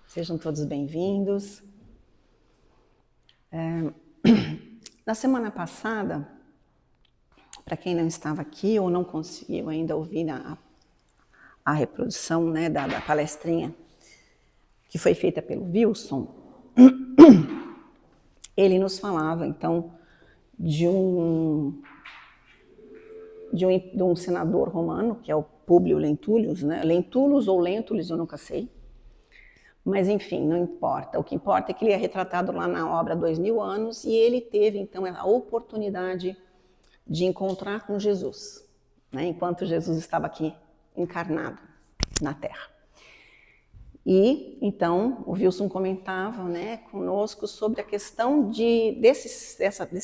Sejam todos bem-vindos. Na semana passada, para quem não estava aqui ou não conseguiu ainda ouvir a reprodução, né, da palestrinha que foi feita pelo Wilson, ele nos falava então de um senador romano, que é o Públio Lentulus, né? Lentulus ou Lentulus, eu nunca sei. Mas, enfim, não importa. O que importa é que ele é retratado lá na obra há 2000 anos e ele teve, então, a oportunidade de encontrar com Jesus, né? Enquanto Jesus estava aqui encarnado na Terra. E, então, o Wilson comentava, né, conosco sobre a questão desse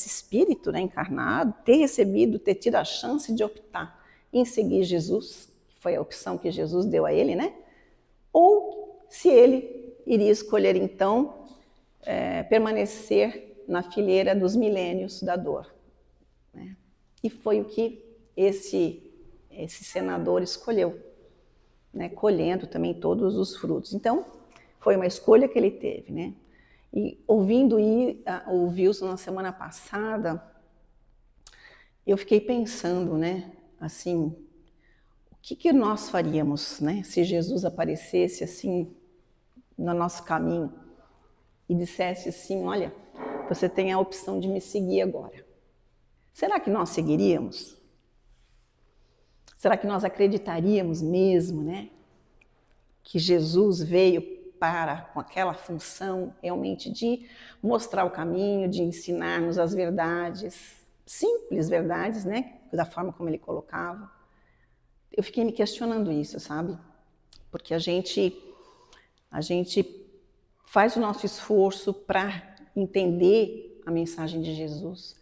espírito, né, encarnado, ter tido a chance de optar em seguir Jesus, que foi a opção que Jesus deu a ele, né? Ou se ele iria escolher, então, permanecer na fileira dos milênios da dor, né? E foi o que esse senador escolheu, né, colhendo também todos os frutos. Então, foi uma escolha que ele teve, né? E ouvindo o Wilson na semana passada, eu fiquei pensando, né, assim, o que nós faríamos, né, se Jesus aparecesse assim no nosso caminho e dissesse assim: olha, você tem a opção de me seguir agora. Será que nós seguiríamos? Será que nós acreditaríamos mesmo, né, que Jesus veio com aquela função realmente de mostrar o caminho, de ensinar-nos as verdades, simples verdades, né, da forma como ele colocava? Eu fiquei me questionando isso, sabe? Porque a gente faz o nosso esforço para entender a mensagem de Jesus.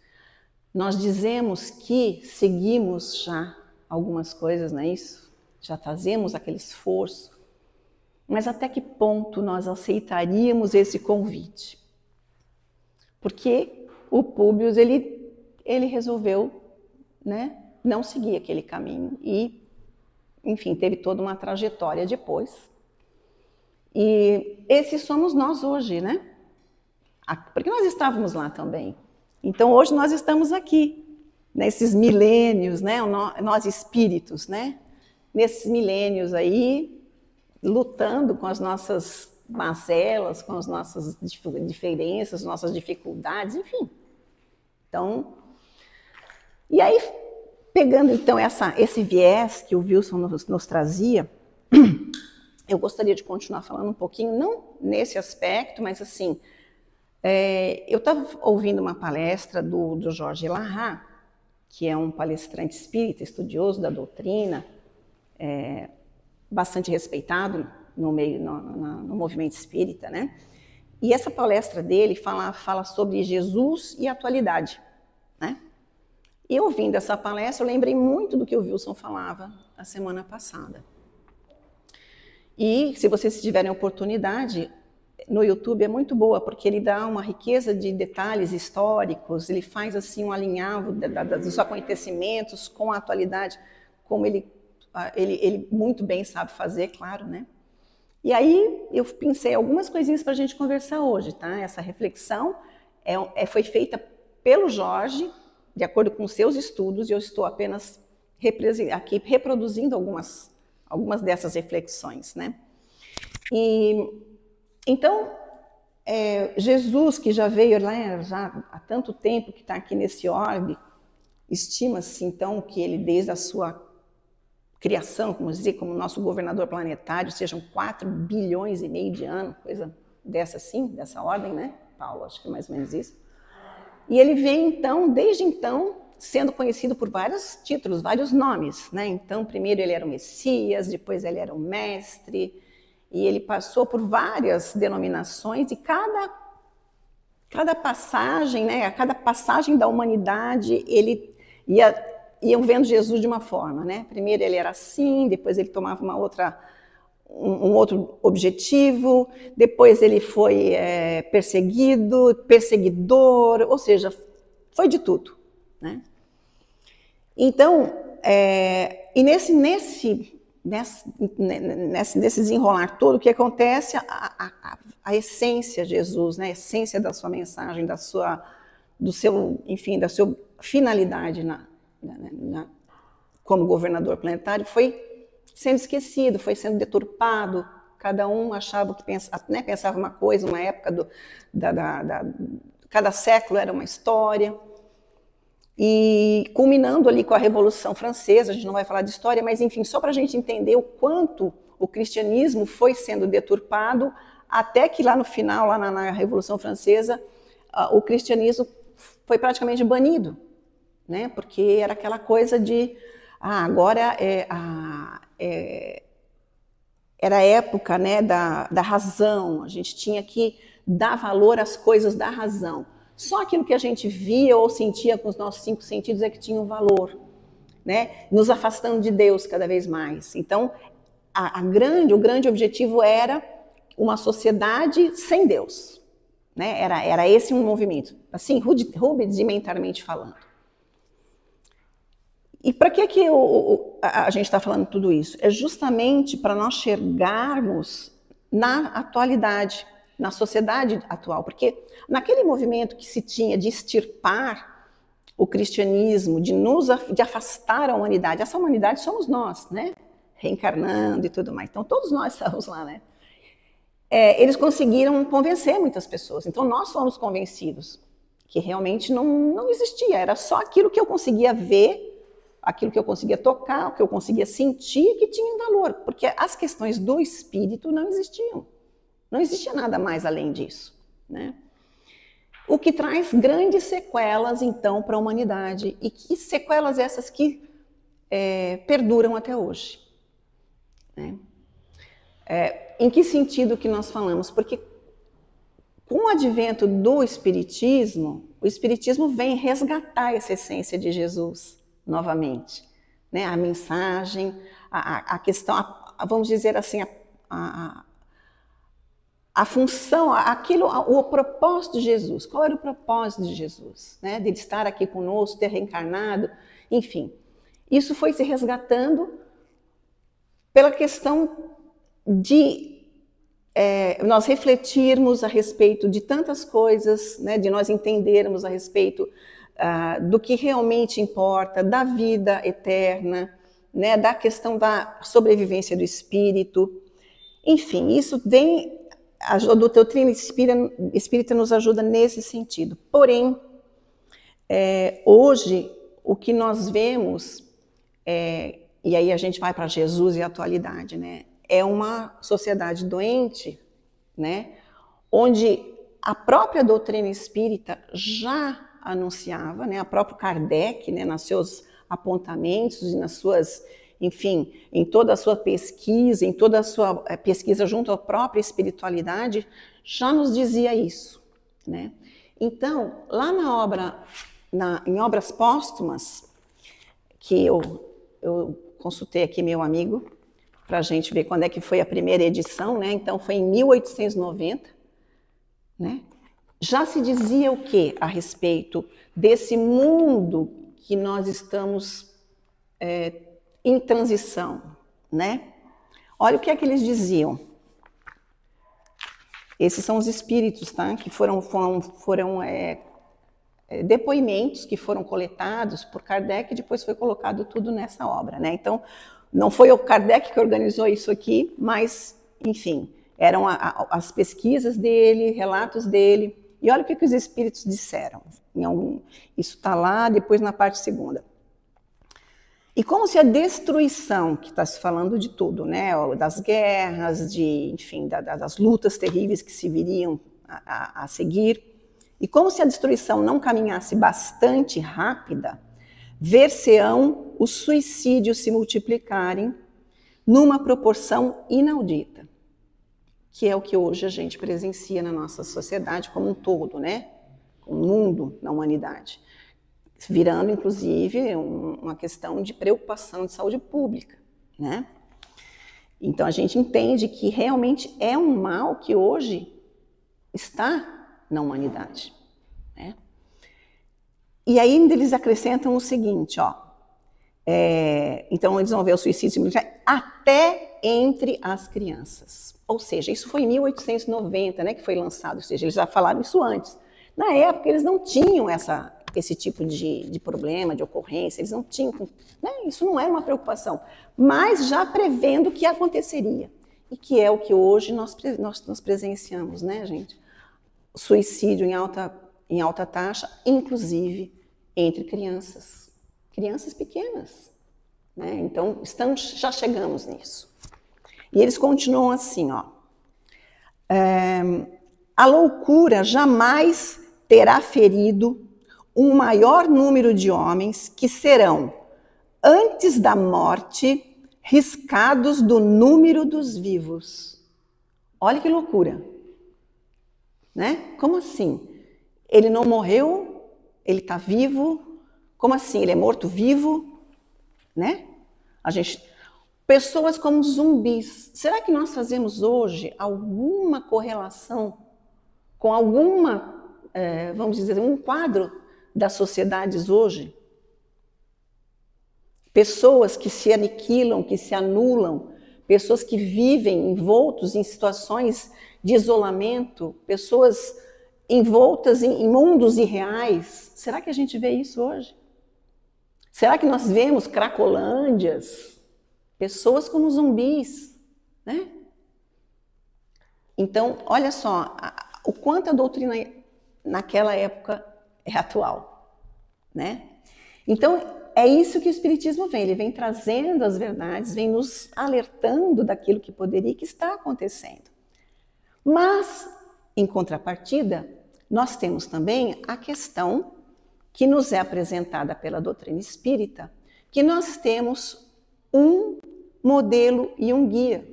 Nós dizemos que seguimos já algumas coisas, não é isso? Já fazemos aquele esforço. Mas até que ponto nós aceitaríamos esse convite? Porque o Públio, ele resolveu, né, não seguir aquele caminho e, enfim, teve toda uma trajetória depois. E esses somos nós hoje, né? Porque nós estávamos lá também. Então, hoje nós estamos aqui, nesses milênios, né? Nós espíritos, né? Nesses milênios aí, lutando com as nossas mazelas, com as nossas diferenças, nossas dificuldades, enfim. Então, e aí, pegando então esse viés que o Wilson nos trazia, eu gostaria de continuar falando um pouquinho, não nesse aspecto, mas assim, eu estava ouvindo uma palestra do Jorge Lahá, que é um palestrante espírita, estudioso da doutrina, bastante respeitado no movimento espírita, né? E essa palestra dele fala sobre Jesus e atualidade, né? E ouvindo essa palestra, eu lembrei muito do que o Wilson falava a semana passada. E se vocês tiverem oportunidade, no YouTube é muito boa, porque ele dá uma riqueza de detalhes históricos, ele faz assim um alinhavo dos acontecimentos com a atualidade, como ele muito bem sabe fazer, claro, né? E aí eu pensei algumas coisinhas para a gente conversar hoje, tá? Essa reflexão foi feita pelo Jorge, de acordo com os seus estudos, e eu estou apenas aqui reproduzindo algumas dessas reflexões, né? E então, Jesus, que já veio lá já há tanto tempo que está aqui nesse orbe, estima-se então que ele, desde a sua criação, como dizer, como nosso governador planetário, sejam 4 bilhões e meio de anos, coisa dessa assim, dessa ordem, né, Paulo? Acho que é mais ou menos isso. E ele vem então, desde então, sendo conhecido por vários títulos, vários nomes, né? Então, primeiro ele era o Messias, depois ele era o Mestre, e ele passou por várias denominações, e cada passagem, né, a cada passagem da humanidade, ele iam vendo Jesus de uma forma, né? Primeiro ele era assim, depois ele tomava um outro objetivo, depois ele foi perseguidor, ou seja, foi de tudo, né? Então, e nesse nesse desenrolar todo, o que acontece, a essência de Jesus, né? A essência da sua mensagem, da sua finalidade como governador planetário foi sendo esquecido, foi sendo deturpado. Cada um achava que pensava uma coisa, uma época cada século era uma história. E culminando ali com a Revolução Francesa, a gente não vai falar de história, mas enfim, só para a gente entender o quanto o cristianismo foi sendo deturpado, até que lá no final, lá na Revolução Francesa, o cristianismo foi praticamente banido, né? Porque era aquela coisa de, agora era a época, né, da razão, a gente tinha que dar valor às coisas da razão. Só aquilo que a gente via ou sentia com os nossos 5 sentidos é que tinha um valor, né? Nos afastando de Deus cada vez mais. Então, o grande objetivo era uma sociedade sem Deus, né? Era esse um movimento, assim, rudimentarmente falando. E para que a gente está falando tudo isso? É justamente para nós chegarmos na atualidade, na sociedade atual, porque naquele movimento que se tinha de extirpar o cristianismo, de afastar a humanidade, essa humanidade somos nós, né? Reencarnando e tudo mais. Então todos nós estamos lá, né? Eles conseguiram convencer muitas pessoas. Então nós fomos convencidos que realmente não existia, era só aquilo que eu conseguia ver, aquilo que eu conseguia tocar, o que eu conseguia sentir que tinha valor, porque as questões do espírito não existiam. Não existia nada mais além disso, né? O que traz grandes sequelas, então, para a humanidade. E que sequelas essas que perduram até hoje, né? Em que sentido que nós falamos? Porque com o advento do Espiritismo, o Espiritismo vem resgatar essa essência de Jesus novamente, né? A mensagem, a questão, vamos dizer assim, a função, o propósito de Jesus. Qual era o propósito de Jesus? Né? De estar aqui conosco, ter reencarnado, enfim. Isso foi se resgatando pela questão de nós refletirmos a respeito de tantas coisas, né? De nós entendermos a respeito do que realmente importa, da vida eterna, né? Da questão da sobrevivência do espírito. Enfim, isso vem... A doutrina espírita nos ajuda nesse sentido. Porém, hoje, o que nós vemos, e aí a gente vai para Jesus e a atualidade, né? É uma sociedade doente, né? Onde a própria doutrina espírita já anunciava, né? A própria Kardec, né? Nos seus apontamentos e nas suas... Enfim, em toda a sua pesquisa, em toda a sua pesquisa junto à própria espiritualidade, já nos dizia isso, né? Então, lá em obras póstumas, que eu consultei aqui meu amigo, para a gente ver quando é que foi a primeira edição, né? Então, foi em 1890, né? Já se dizia o quê a respeito desse mundo que nós estamos... em transição, né? Olha o que é que eles diziam. Esses são os espíritos, tá? Que foram depoimentos que foram coletados por Kardec e depois foi colocado tudo nessa obra, né? Então, não foi o Kardec que organizou isso aqui, mas, enfim, eram as pesquisas dele, relatos dele. E olha o que os espíritos disseram. Isso está lá, depois na parte segunda. E como se a destruição, que está se falando de tudo, né, das guerras, enfim, das lutas terríveis que se viriam a seguir, e como se a destruição não caminhasse bastante rápida, ver-se-ão os suicídios se multiplicarem numa proporção inaudita, que é o que hoje a gente presencia na nossa sociedade como um todo, né, o mundo, na humanidade. Virando, inclusive, uma questão de preocupação de saúde pública, né? Então, a gente entende que realmente é um mal que hoje está na humanidade, né? E ainda eles acrescentam o seguinte, ó, Então, eles vão ver o suicídio até entre as crianças. Ou seja, isso foi em 1890, né, que foi lançado, ou seja, eles já falaram isso antes. Na época, eles não tinham esse tipo de problema, de ocorrência, eles não tinham, né, isso não era uma preocupação, mas já prevendo o que aconteceria, e que é o que hoje nós presenciamos, né, gente? Suicídio em alta taxa, inclusive entre crianças pequenas, né? Então, já chegamos nisso. E eles continuam assim, ó. A loucura jamais terá ferido um maior número de homens que serão, antes da morte, riscados do número dos vivos. Olha que loucura, né? Como assim? Ele não morreu, ele está vivo. Como assim? Ele é morto-vivo, né? Pessoas como zumbis. Será que nós fazemos hoje alguma correlação com alguma, vamos dizer, um quadro das sociedades hoje? Pessoas que se aniquilam, que se anulam, pessoas que vivem envoltos em situações de isolamento, pessoas envoltas em mundos irreais. Será que a gente vê isso hoje? Será que nós vemos cracolândias? Pessoas como zumbis, né? Então, olha só, o quanto a doutrina naquela época é atual, né? Então, é isso que o Espiritismo vem, ele vem trazendo as verdades, vem nos alertando daquilo que poderia e que está acontecendo. Mas, em contrapartida, nós temos também a questão que nos é apresentada pela doutrina espírita, que nós temos um modelo e um guia.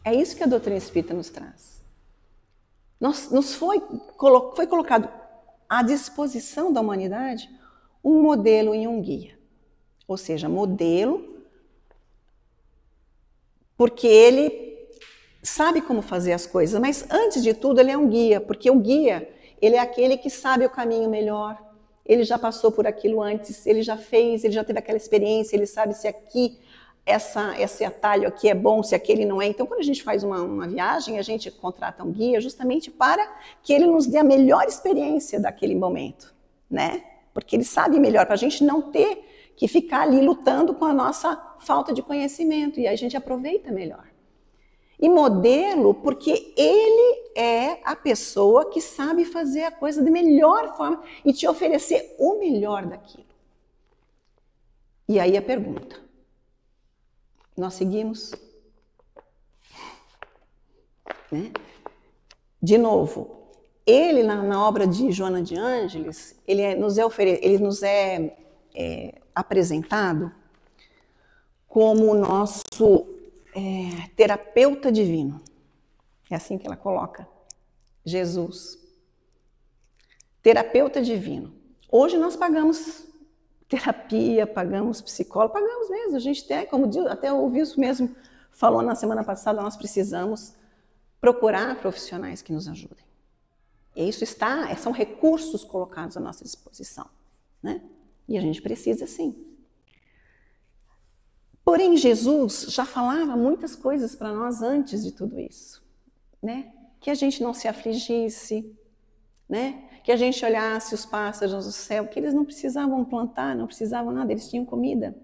É isso que a doutrina espírita nos traz. Foi colocado à disposição da humanidade um modelo e um guia. Ou seja, modelo, porque ele sabe como fazer as coisas, mas antes de tudo ele é um guia, porque o guia, ele é aquele que sabe o caminho melhor, ele já passou por aquilo antes, ele já fez, ele já teve aquela experiência, ele sabe se aqui, esse atalho aqui é bom, se aquele não é. Então, quando a gente faz uma viagem, a gente contrata um guia justamente para que ele nos dê a melhor experiência daquele momento, né? Porque ele sabe melhor, para a gente não ter que ficar ali lutando com a nossa falta de conhecimento, e aí a gente aproveita melhor. E modelo, porque ele é a pessoa que sabe fazer a coisa da melhor forma e te oferecer o melhor daquilo. E aí a pergunta, nós seguimos? Né? De novo, ele na obra de Joana de Ângeles, ele nos é apresentado como o nosso terapeuta divino. É assim que ela coloca Jesus. Terapeuta divino. Hoje nós pagamos terapia, pagamos psicólogo, pagamos mesmo. A gente tem, como até ouvi isso mesmo, falou na semana passada, nós precisamos procurar profissionais que nos ajudem. E isso são recursos colocados à nossa disposição, né? E a gente precisa sim. Porém, Jesus já falava muitas coisas para nós antes de tudo isso, né? Que a gente não se afligisse, né? Que a gente olhasse os pássaros do céu, que eles não precisavam plantar, não precisavam nada, eles tinham comida,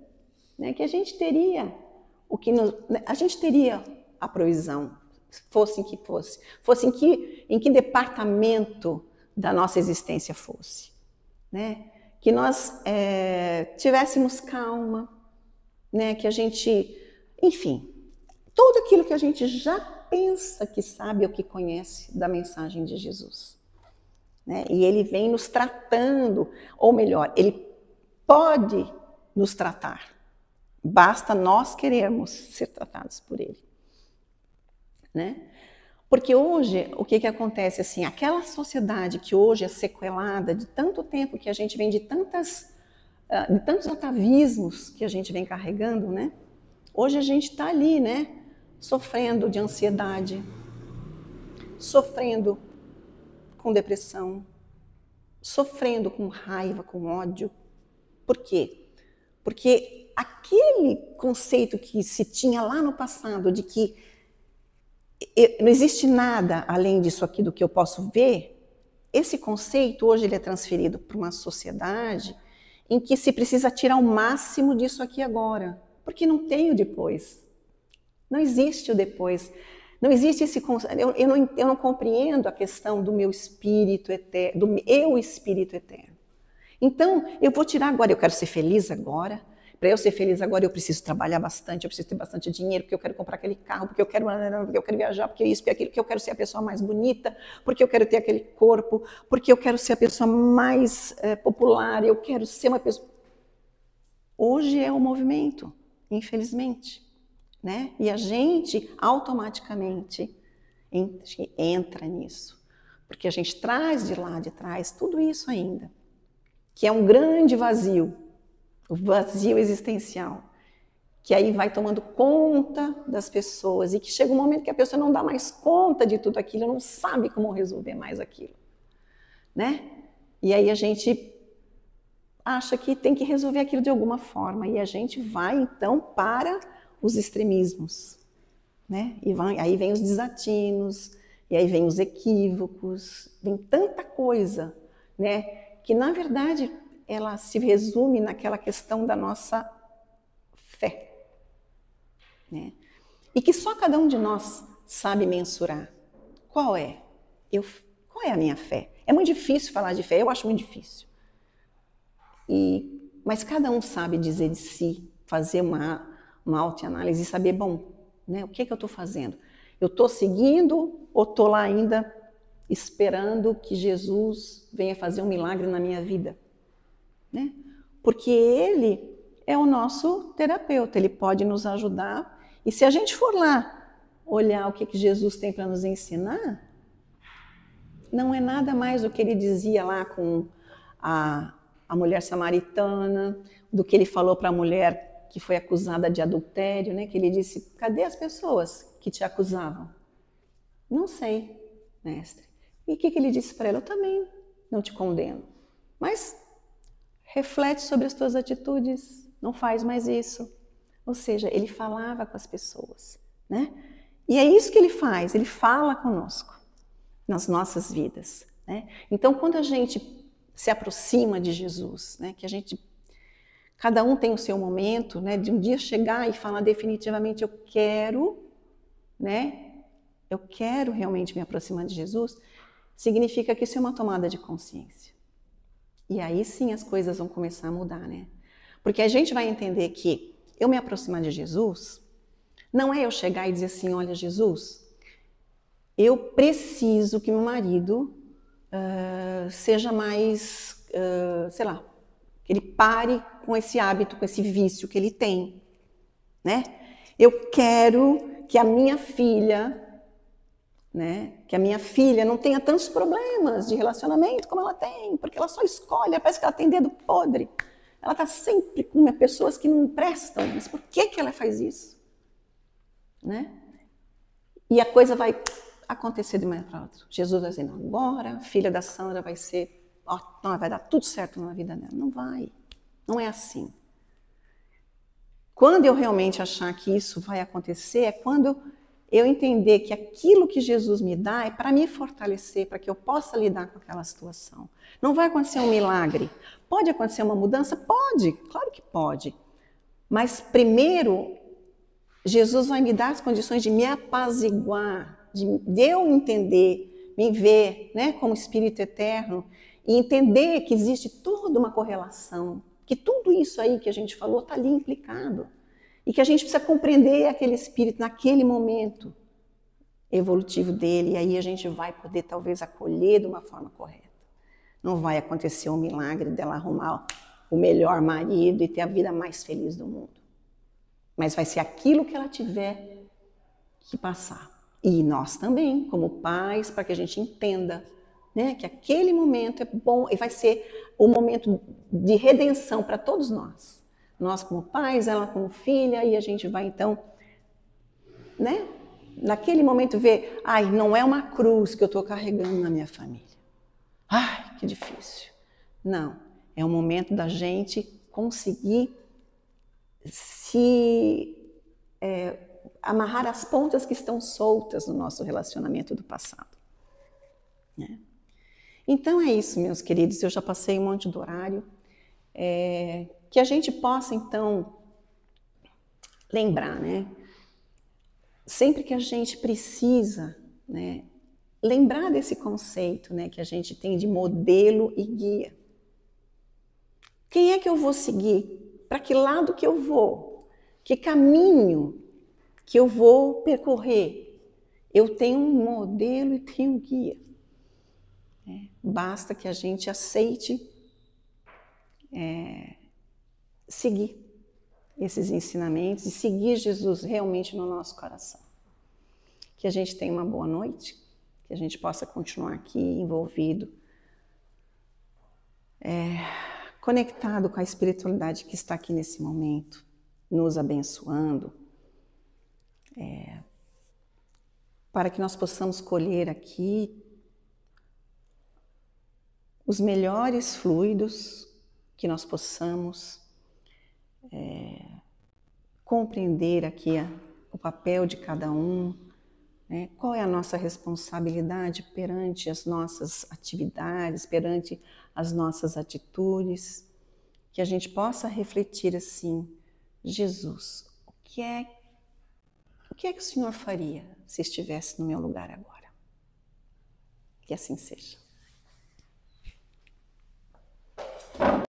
né? Que a gente teria a gente teria a provisão, fosse em que fosse em que departamento da nossa existência fosse, né? Que nós tivéssemos calma, né, que a gente, enfim, tudo aquilo que a gente já pensa que sabe ou que conhece da mensagem de Jesus. Né? E ele vem nos tratando, ou melhor, ele pode nos tratar. Basta nós querermos ser tratados por ele. Né? Porque hoje, o que acontece assim, aquela sociedade que hoje é sequelada de tanto tempo que a gente vem de tantos atavismos que a gente vem carregando, né? Hoje a gente está ali, né? Sofrendo de ansiedade, sofrendo com depressão, sofrendo com raiva, com ódio. Por quê? Porque aquele conceito que se tinha lá no passado de que não existe nada além disso aqui do que eu posso ver, esse conceito hoje ele é transferido para uma sociedade em que se precisa tirar o máximo disso aqui agora, porque não tem o depois. Não existe o depois. Não existe esse conceito. Eu não compreendo a questão do meu espírito eterno, do eu espírito eterno. Então, eu vou tirar agora, eu quero ser feliz agora. Para eu ser feliz agora, eu preciso trabalhar bastante, eu preciso ter bastante dinheiro, porque eu quero comprar aquele carro, porque eu quero viajar, porque isso, porque aquilo, porque eu quero ser a pessoa mais bonita, porque eu quero ter aquele corpo, porque eu quero ser a pessoa mais popular, eu quero ser uma pessoa... Hoje é o movimento, infelizmente, né? E a gente automaticamente entra nisso, porque a gente traz de lá de trás tudo isso ainda, que é um grande vazio, o vazio existencial, que aí vai tomando conta das pessoas e que chega um momento que a pessoa não dá mais conta de tudo aquilo, não sabe como resolver mais aquilo, né? E aí a gente acha que tem que resolver aquilo de alguma forma e a gente vai então para os extremismos, né? E aí vem os desatinos, e aí vem os equívocos, vem tanta coisa, né? Que na verdade ela se resume naquela questão da nossa fé, né? E que só cada um de nós sabe mensurar. Qual é? Qual é a minha fé? É muito difícil falar de fé, eu acho muito difícil. Mas cada um sabe dizer de si, fazer uma autoanálise e saber, bom, né, o que eu estou fazendo? Eu estou seguindo ou estou lá ainda esperando que Jesus venha fazer um milagre na minha vida? Né? Porque ele é o nosso terapeuta, ele pode nos ajudar. E se a gente for lá olhar o que Jesus tem para nos ensinar, não é nada mais do que ele dizia lá com a mulher samaritana, do que ele falou para a mulher que foi acusada de adultério, né? Que ele disse, cadê as pessoas que te acusavam? Não sei, mestre. E o que ele disse para ela? Eu também não te condeno, mas reflete sobre as tuas atitudes, não faz mais isso. Ou seja, ele falava com as pessoas, né? E é isso que ele faz, ele fala conosco nas nossas vidas, né? Então, quando a gente se aproxima de Jesus, né, que cada um tem o seu momento, né, de um dia chegar e falar definitivamente eu quero realmente me aproximar de Jesus, significa que isso é uma tomada de consciência. E aí sim as coisas vão começar a mudar, né? Porque a gente vai entender que eu me aproximar de Jesus não é eu chegar e dizer assim, olha Jesus, eu preciso que meu marido seja mais, sei lá, que ele pare com esse hábito, com esse vício que ele tem, né? Eu quero que a minha filha, né, não tenha tantos problemas de relacionamento como ela tem, porque ela só escolhe, parece que ela tem dedo podre. Ela está sempre com pessoas que não prestam, mas por que ela faz isso? Né? E a coisa vai acontecer de manhã para outra. Jesus vai dizer, não, agora a filha da Sandra vai ser, vai dar tudo certo na vida dela. Não vai, não é assim. Quando eu realmente achar que isso vai acontecer, é quando eu entender que aquilo que Jesus me dá é para me fortalecer, para que eu possa lidar com aquela situação. Não vai acontecer um milagre. Pode acontecer uma mudança? Pode, claro que pode. Mas primeiro, Jesus vai me dar as condições de me apaziguar, de eu entender, me ver, né, como espírito eterno e entender que existe toda uma correlação, que tudo isso aí que a gente falou está ali implicado e que a gente precisa compreender aquele espírito naquele momento evolutivo dele e aí a gente vai poder talvez acolher de uma forma correta. Não vai acontecer um milagre dela arrumar o melhor marido e ter a vida mais feliz do mundo. Mas vai ser aquilo que ela tiver que passar. E nós também, como pais, para que a gente entenda, né, que aquele momento é bom e vai ser o momento de redenção para todos nós. Nós como pais, ela como filha, e a gente vai então, né, naquele momento ver, não é uma cruz que eu estou carregando na minha família. Que difícil. Não, é o momento da gente conseguir se amarrar as pontas que estão soltas no nosso relacionamento do passado, né? Então é isso, meus queridos, eu já passei um monte do horário, que a gente possa então lembrar, né? Sempre que a gente precisa, né, lembrar desse conceito, né, que a gente tem de modelo e guia. Quem é que eu vou seguir? Para que lado que eu vou? Que caminho que eu vou percorrer? Eu tenho um modelo e tenho um guia. Basta que a gente aceite seguir esses ensinamentos e seguir Jesus realmente no nosso coração. Que a gente tenha uma boa noite, que a gente possa continuar aqui envolvido, conectado com a espiritualidade que está aqui nesse momento, nos abençoando, para que nós possamos colher aqui os melhores fluidos, que nós possamos compreender aqui o papel de cada um, né? Qual é a nossa responsabilidade perante as nossas atividades, perante as nossas atitudes, que a gente possa refletir assim: Jesus, o que é que o Senhor faria se estivesse no meu lugar agora? Que assim seja.